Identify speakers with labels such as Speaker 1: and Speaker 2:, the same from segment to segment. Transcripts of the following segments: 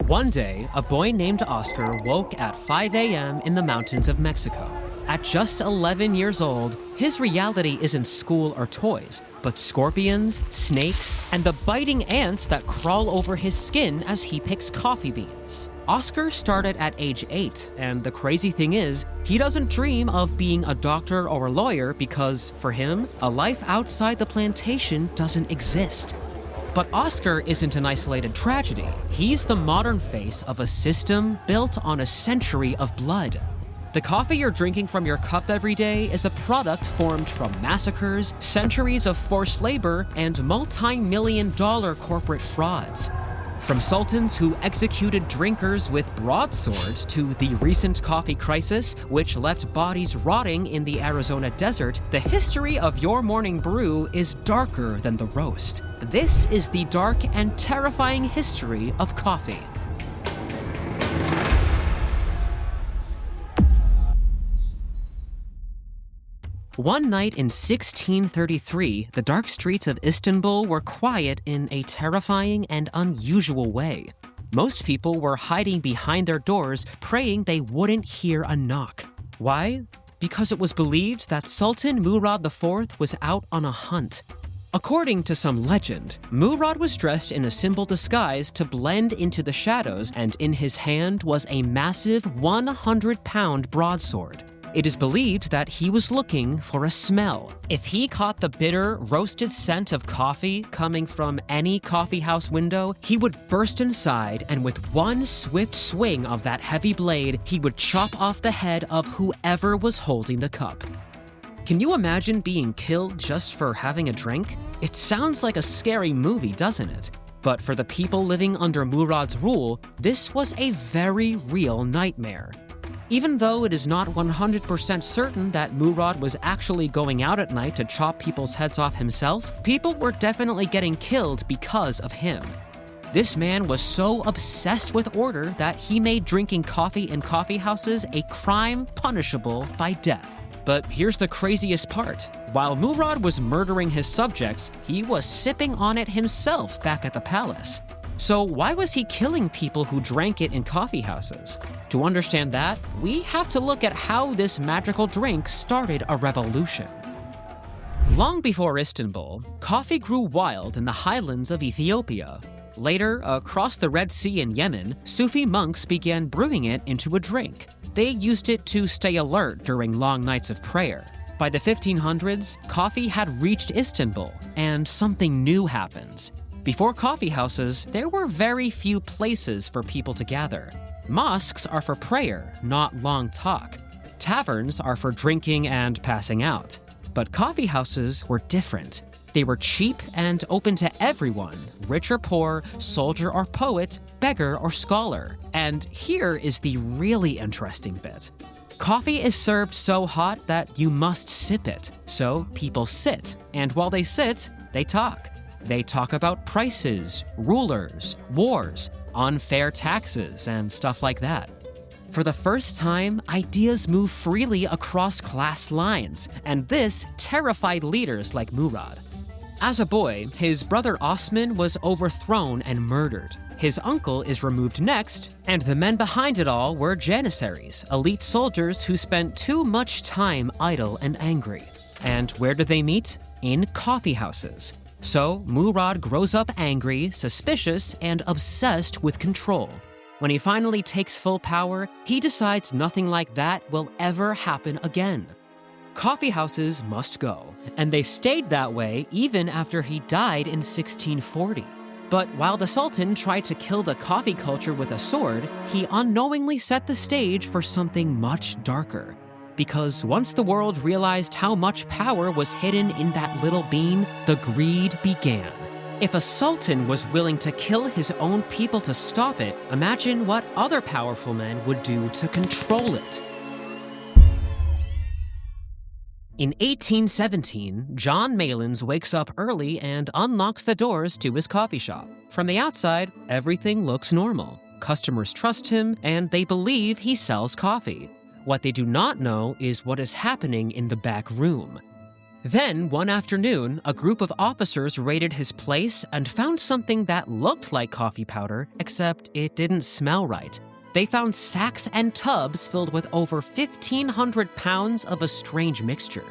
Speaker 1: One day, a boy named Oscar woke at 5 a.m. in the mountains of Mexico. At just 11 years old, his reality isn't school or toys, but scorpions, snakes, and the biting ants that crawl over his skin as he picks coffee beans. Oscar started at age 8, and the crazy thing is, he doesn't dream of being a doctor or a lawyer because, for him, a life outside the plantation doesn't exist. But Oscar isn't an isolated tragedy. He's the modern face of a system built on a century of blood. The coffee you're drinking from your cup every day is a product formed from massacres, centuries of forced labor, and multi-million-dollar corporate frauds. From sultans who executed drinkers with broadswords to the recent coffee crisis, which left bodies rotting in the Arizona desert, the history of your morning brew is darker than the roast. This is the dark and terrifying history of coffee. One night in 1633, the dark streets of Istanbul were quiet in a terrifying and unusual way. Most people were hiding behind their doors, praying they wouldn't hear a knock. Why? Because it was believed that Sultan Murad IV was out on a hunt. According to some legend, Murad was dressed in a simple disguise to blend into the shadows, and in his hand was a massive 100-pound broadsword. It is believed that he was looking for a smell. If he caught the bitter, roasted scent of coffee coming from any coffeehouse window, he would burst inside, and with one swift swing of that heavy blade, he would chop off the head of whoever was holding the cup. Can you imagine being killed just for having a drink? It sounds like a scary movie, doesn't it? But for the people living under Murad's rule, this was a very real nightmare. Even though it is not 100% certain that Murad was actually going out at night to chop people's heads off himself, people were definitely getting killed because of him. This man was so obsessed with order that he made drinking coffee in coffeehouses a crime punishable by death. But here's the craziest part. While Murad was murdering his subjects, he was sipping on it himself back at the palace. So why was he killing people who drank it in coffeehouses? To understand that, we have to look at how this magical drink started a revolution. Long before Istanbul, coffee grew wild in the highlands of Ethiopia. Later, across the Red Sea in Yemen, Sufi monks began brewing it into a drink. They used it to stay alert during long nights of prayer. By the 1500s, coffee had reached Istanbul, and something new happens. Before coffeehouses, there were very few places for people to gather. Mosques are for prayer, not long talk. Taverns are for drinking and passing out. But coffeehouses were different. They were cheap and open to everyone, rich or poor, soldier or poet, beggar or scholar. And here is the really interesting bit. Coffee is served so hot that you must sip it. So people sit, and while they sit, they talk. They talk about prices, rulers, wars, unfair taxes, and stuff like that. For the first time, ideas move freely across class lines, and this terrified leaders like Murad. As a boy, his brother Osman was overthrown and murdered. His uncle is removed next, and the men behind it all were janissaries, elite soldiers who spent too much time idle and angry. And where do they meet? In coffeehouses. So, Murad grows up angry, suspicious, and obsessed with control. When he finally takes full power, he decides nothing like that will ever happen again. Coffeehouses must go, and they stayed that way even after he died in 1640. But while the Sultan tried to kill the coffee culture with a sword, he unknowingly set the stage for something much darker. Because once the world realized how much power was hidden in that little bean, the greed began. If a sultan was willing to kill his own people to stop it, imagine what other powerful men would do to control it. In 1817, John Malins wakes up early and unlocks the doors to his coffee shop. From the outside, everything looks normal. Customers trust him, and they believe he sells coffee. What they do not know is what is happening in the back room. Then, one afternoon, a group of officers raided his place and found something that looked like coffee powder, except it didn't smell right. They found sacks and tubs filled with over 1,500 pounds of a strange mixture.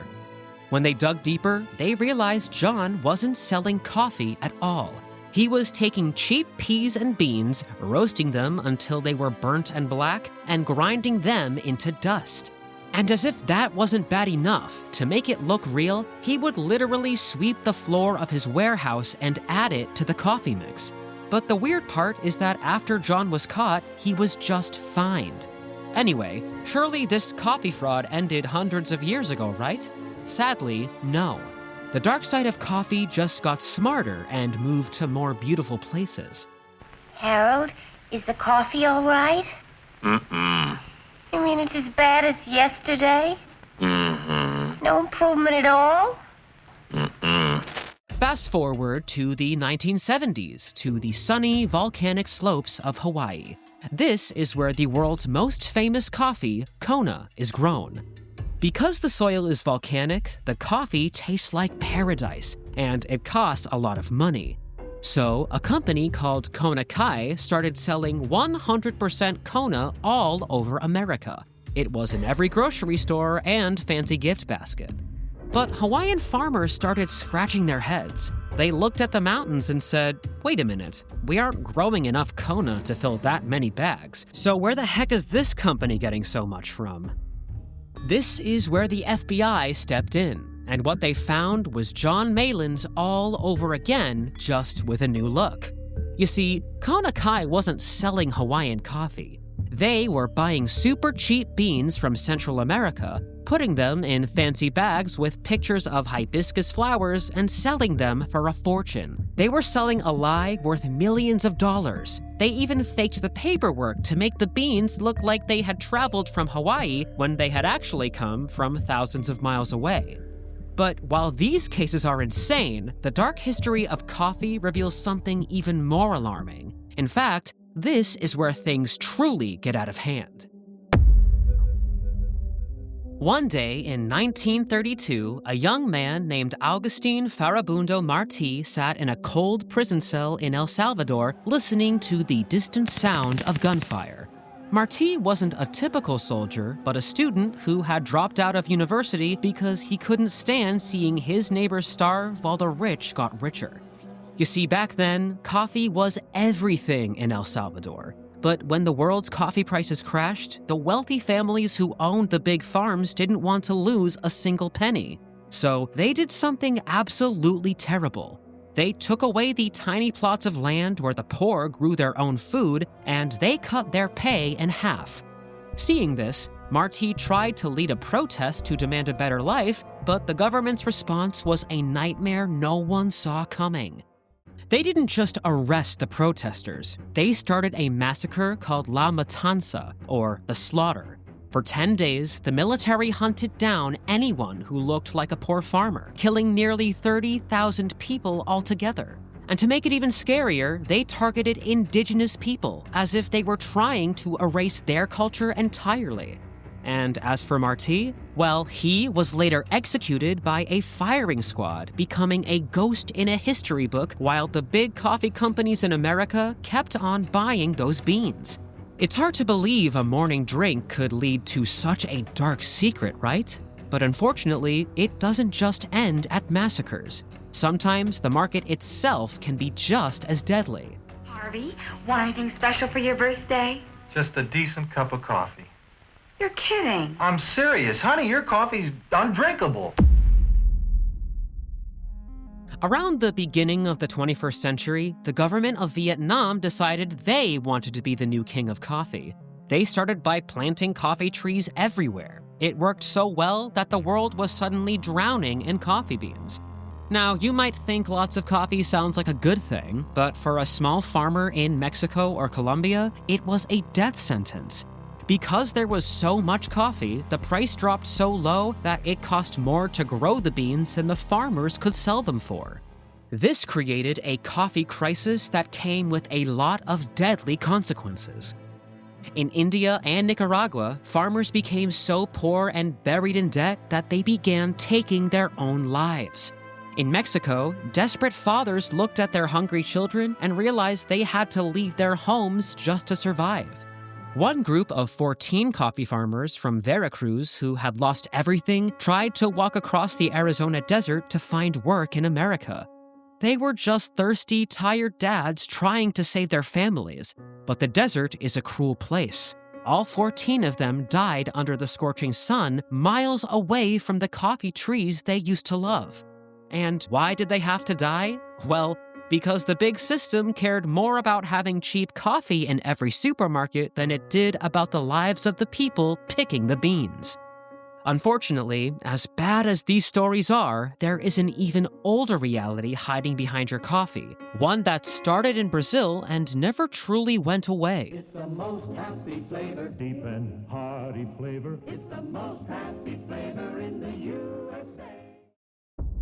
Speaker 1: When they dug deeper, they realized John wasn't selling coffee at all. He was taking cheap peas and beans, roasting them until they were burnt and black, and grinding them into dust. And as if that wasn't bad enough, to make it look real, he would literally sweep the floor of his warehouse and add it to the coffee mix. But the weird part is that after John was caught, he was just fined. Anyway, surely this coffee fraud ended hundreds of years ago, right? Sadly, no. The dark side of coffee just got smarter and moved to more beautiful places.
Speaker 2: Harold, is the coffee all right?
Speaker 3: Mm-mm.
Speaker 2: You mean it's as bad as yesterday?
Speaker 3: Mm-hmm.
Speaker 2: No improvement at all?
Speaker 3: Mm-mm.
Speaker 1: Fast forward to the 1970s, to the sunny, volcanic slopes of Hawaii. This is where the world's most famous coffee, Kona, is grown. Because the soil is volcanic, the coffee tastes like paradise, and it costs a lot of money. So, a company called Kona Kai started selling 100% Kona all over America. It was in every grocery store and fancy gift basket. But Hawaiian farmers started scratching their heads. They looked at the mountains and said, wait a minute, we aren't growing enough Kona to fill that many bags, so where the heck is this company getting so much from? This is where the FBI stepped in, and what they found was John Malin's all over again, just with a new look. You see, Kona Kai wasn't selling Hawaiian coffee. They were buying super cheap beans from Central America, putting them in fancy bags with pictures of hibiscus flowers and selling them for a fortune. They were selling a lie worth millions of dollars. They even faked the paperwork to make the beans look like they had traveled from Hawaii when they had actually come from thousands of miles away. But while these cases are insane, the dark history of coffee reveals something even more alarming. In fact, this is where things truly get out of hand. One day in 1932, a young man named Augustin Farabundo Martí sat in a cold prison cell in El Salvador listening to the distant sound of gunfire. Martí wasn't a typical soldier, but a student who had dropped out of university because he couldn't stand seeing his neighbors starve while the rich got richer. You see, back then, coffee was everything in El Salvador. But when the world's coffee prices crashed, the wealthy families who owned the big farms didn't want to lose a single penny. So they did something absolutely terrible. They took away the tiny plots of land where the poor grew their own food, and they cut their pay in half. Seeing this, Martí tried to lead a protest to demand a better life, but the government's response was a nightmare no one saw coming. They didn't just arrest the protesters. They started a massacre called La Matanza, or the slaughter. For 10 days, the military hunted down anyone who looked like a poor farmer, killing nearly 30,000 people altogether. And to make it even scarier, they targeted indigenous people, as if they were trying to erase their culture entirely. And as for Martí, well, he was later executed by a firing squad, becoming a ghost in a history book while the big coffee companies in America kept on buying those beans. It's hard to believe a morning drink could lead to such a dark secret, right? But unfortunately, it doesn't just end at massacres. Sometimes the market itself can be just as deadly.
Speaker 4: Harvey, want anything special for your birthday?
Speaker 5: Just a decent cup of coffee.
Speaker 4: You're kidding.
Speaker 5: I'm serious. Honey, your coffee's undrinkable.
Speaker 1: Around the beginning of the 21st century, the government of Vietnam decided they wanted to be the new king of coffee. They started by planting coffee trees everywhere. It worked so well that the world was suddenly drowning in coffee beans. Now, you might think lots of coffee sounds like a good thing, but for a small farmer in Mexico or Colombia, it was a death sentence. Because there was so much coffee, the price dropped so low that it cost more to grow the beans than the farmers could sell them for. This created a coffee crisis that came with a lot of deadly consequences. In India and Nicaragua, farmers became so poor and buried in debt that they began taking their own lives. In Mexico, desperate fathers looked at their hungry children and realized they had to leave their homes just to survive. One group of 14 coffee farmers from Veracruz who had lost everything tried to walk across the Arizona desert to find work in America. They were just thirsty, tired dads trying to save their families, but the desert is a cruel place. All 14 of them died under the scorching sun, miles away from the coffee trees they used to love. And why did they have to die? Well, because the big system cared more about having cheap coffee in every supermarket than it did about the lives of the people picking the beans. Unfortunately, as bad as these stories are, there is an even older reality hiding behind your coffee, one that started in Brazil and never truly went away.
Speaker 6: It's the most happy flavor, deep and hearty flavor. It's the most happy flavor in the USA.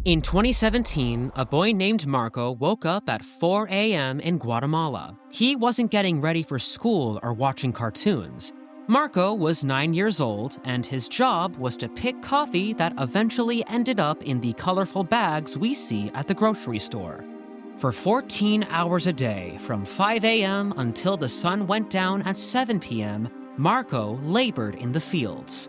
Speaker 1: In 2017, a boy named Marco woke up at 4 a.m. in Guatemala. He wasn't getting ready for school or watching cartoons. Marco was 9 years old, and his job was to pick coffee that eventually ended up in the colorful bags we see at the grocery store. For 14 hours a day, from 5 a.m. until the sun went down at 7 p.m., Marco labored in the fields.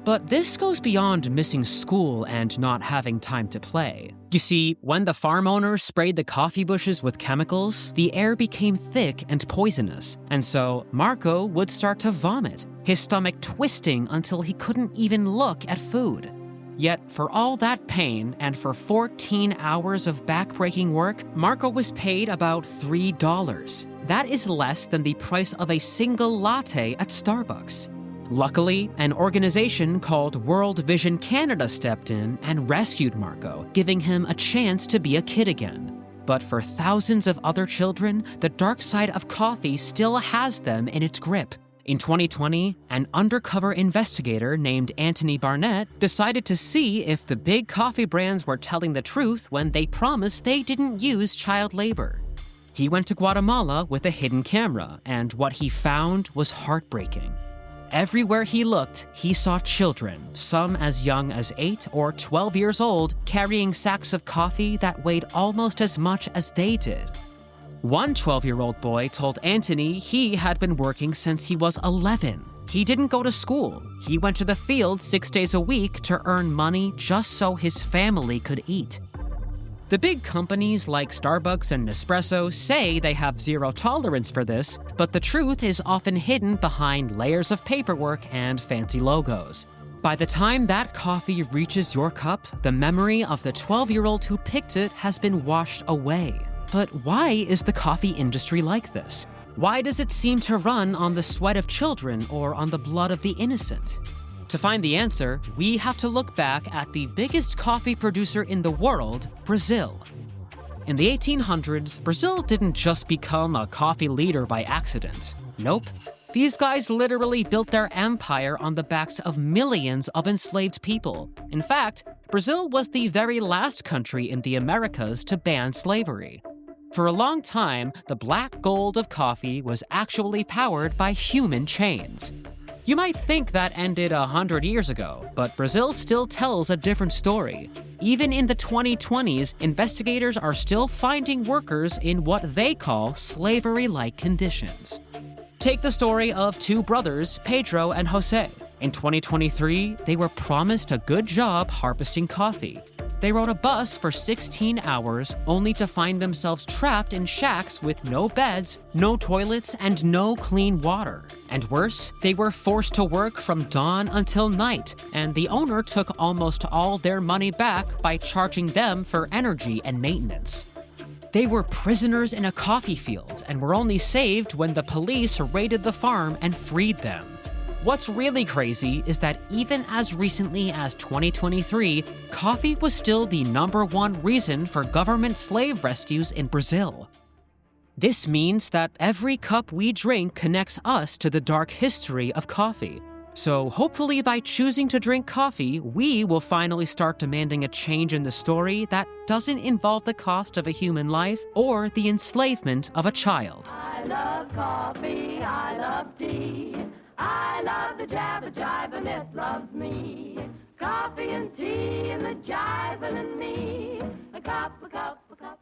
Speaker 1: But this goes beyond missing school and not having time to play. You see, when the farm owners sprayed the coffee bushes with chemicals, the air became thick and poisonous, and so Marco would start to vomit, his stomach twisting until he couldn't even look at food. Yet, for all that pain and for 14 hours of backbreaking work, Marco was paid about $3. That is less than the price of a single latte at Starbucks. Luckily, an organization called World Vision Canada stepped in and rescued Marco, giving him a chance to be a kid again. But for thousands of other children, the dark side of coffee still has them in its grip. In 2020, an undercover investigator named Anthony Barnett decided to see if the big coffee brands were telling the truth when they promised they didn't use child labor. He went to Guatemala with a hidden camera, and what he found was heartbreaking. Everywhere he looked, he saw children, some as young as 8 or 12 years old, carrying sacks of coffee that weighed almost as much as they did. One 12-year-old boy told Anthony he had been working since he was 11. He didn't go to school. He went to the field 6 days a week to earn money just so his family could eat. The big companies like Starbucks and Nespresso say they have zero tolerance for this, but the truth is often hidden behind layers of paperwork and fancy logos. By the time that coffee reaches your cup, the memory of the 12-year-old who picked it has been washed away. But why is the coffee industry like this? Why does it seem to run on the sweat of children or on the blood of the innocent? To find the answer, we have to look back at the biggest coffee producer in the world, Brazil. In the 1800s, Brazil didn't just become a coffee leader by accident. Nope. These guys literally built their empire on the backs of millions of enslaved people. In fact, Brazil was the very last country in the Americas to ban slavery. For a long time, the black gold of coffee was actually powered by human chains. You might think that ended 100 years ago, but Brazil still tells a different story. Even in the 2020s, investigators are still finding workers in what they call slavery-like conditions. Take the story of two brothers, Pedro and Jose. In 2023, they were promised a good job harvesting coffee. They rode a bus for 16 hours only to find themselves trapped in shacks with no beds, no toilets, and no clean water. And worse, they were forced to work from dawn until night, and the owner took almost all their money back by charging them for energy and maintenance. They were prisoners in a coffee field and were only saved when the police raided the farm and freed them. What's really crazy is that even as recently as 2023, coffee was still the #1 reason for government slave rescues in Brazil. This means that every cup we drink connects us to the dark history of coffee. So hopefully by choosing to drink coffee, we will finally start demanding a change in the story that doesn't involve the cost of a human life or the enslavement of a child.
Speaker 6: I love coffee.
Speaker 7: I love tea. I love the jabba jive and it loves me. Coffee and tea and the jiving and me. A cup, a cup, a cup.